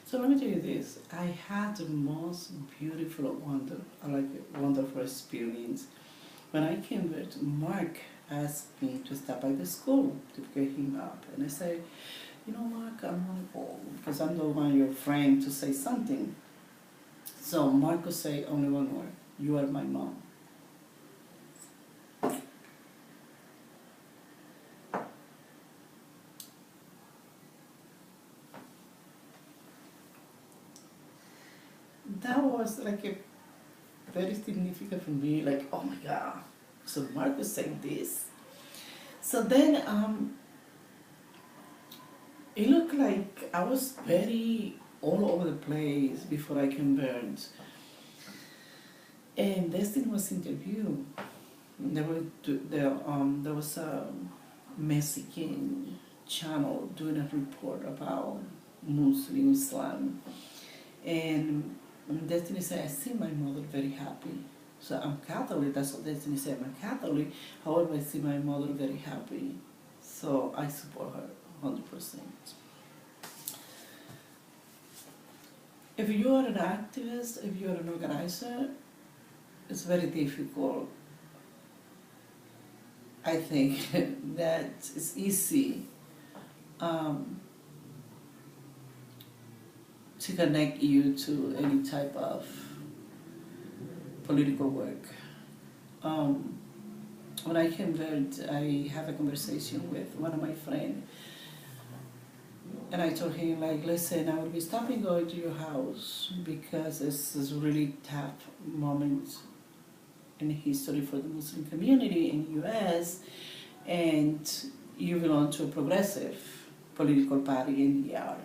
So let me tell you this. I had the most beautiful, wonderful experience. When I came there, Mark asked me to stop by the school to pick him up. And I said, Mark, I'm going to go because I'm the one your friend to say something. So Mark would say only one word. You are my mom. That was like a very significant for me. Like, oh my God. So Mark was saying this. So then it looked like I was very all over the place before I converted. And Destin was interviewed. There was a Mexican channel doing a report about Muslim Islam. And Destiny said, I see my mother very happy. So I'm Catholic, that's what Destiny said, I'm Catholic. However, I see my mother very happy. So I support her 100%. If you are an activist, if you are an organizer, it's very difficult. I think that it's easy to connect you to any type of political work. When I convert, I have a conversation with one of my friends, and I told him, like, listen, I will be stopping going to your house because this is a really tough moment in history for the Muslim community in the US, and you belong to a progressive political party in the ER.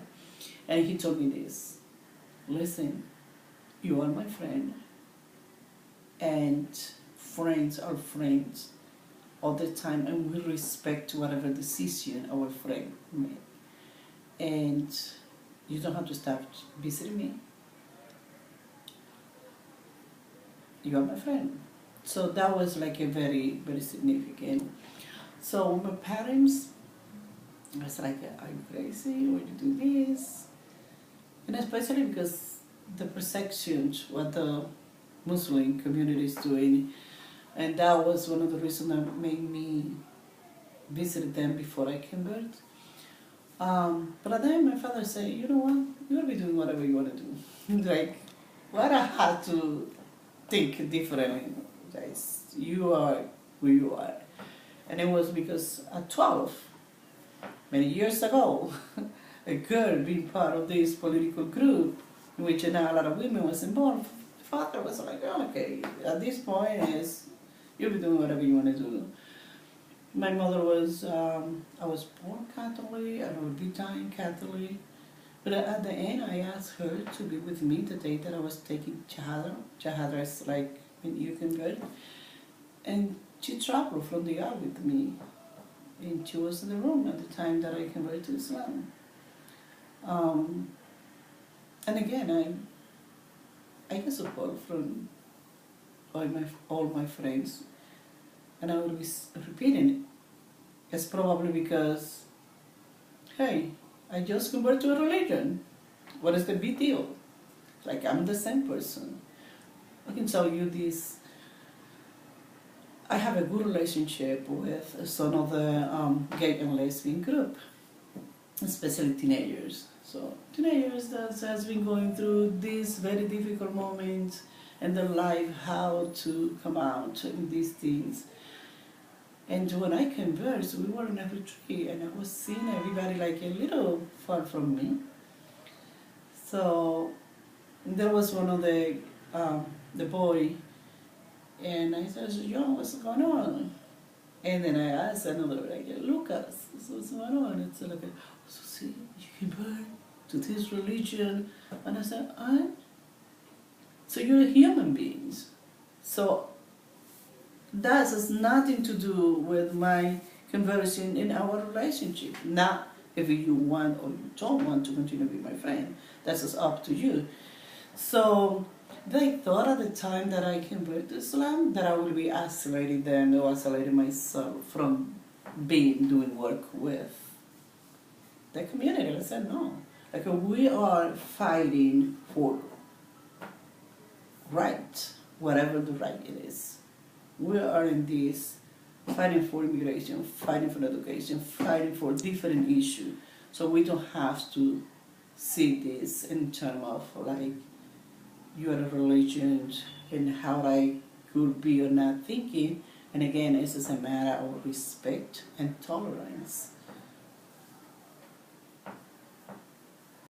And he told me this, listen, you are my friend, and friends are friends all the time, and we respect whatever decision our friend made. And you don't have to stop visiting me. You are my friend. So that was like a very, very significant. So my parents, I was like, are you crazy? Why you do this? And especially because the perceptions, what the Muslim community is doing, and that was one of the reasons that made me visit them before I convert. But then my father said, you know what, you'll be doing whatever you want to do. Like, what I had to think differently. Guys, you are who you are. And it was because at 12, many years ago, a girl being part of this political group, in which now a lot of women was involved, the father was like, oh, okay, at this point is, you'll be doing whatever you want to do. My mother was, I was born Catholic, and I would be dying Catholic. But at the end, I asked her to be with me the day that I was taking Shahada. Shahada is like when you convert. And she traveled from the yard with me. And she was in the room at the time that I converted to Islam. And again, I get support from all my friends. And I will be repeating it. It's probably because, hey, I just converted to a religion. What is the big deal? Like, I'm the same person. I can tell you this. I have a good relationship with some of the gay and lesbian group, especially teenagers. So teenagers that has been going through these very difficult moments in their life, how to come out in these things. And when I conversed, we were in a retreat, and I was seeing everybody like a little far from me. So there was one of the boy, and I said, John, what's going on? And then I asked another, like, Lucas, what's going on? It's like, so see, you convert to this religion. And I said, so you're human beings. So that has nothing to do with my conversion in our relationship. Now, if you want or you don't want to continue to be my friend, that's just up to you. So they thought at the time that I converted to Islam that I would be isolating them or isolating myself from doing work with the community. I said no. Like we are fighting for right, whatever the right it is. We are in this fighting for immigration, fighting for education, fighting for different issues. So we don't have to see this in terms of like you are a religion and how I could be or not thinking. And again, it's just a matter of respect and tolerance.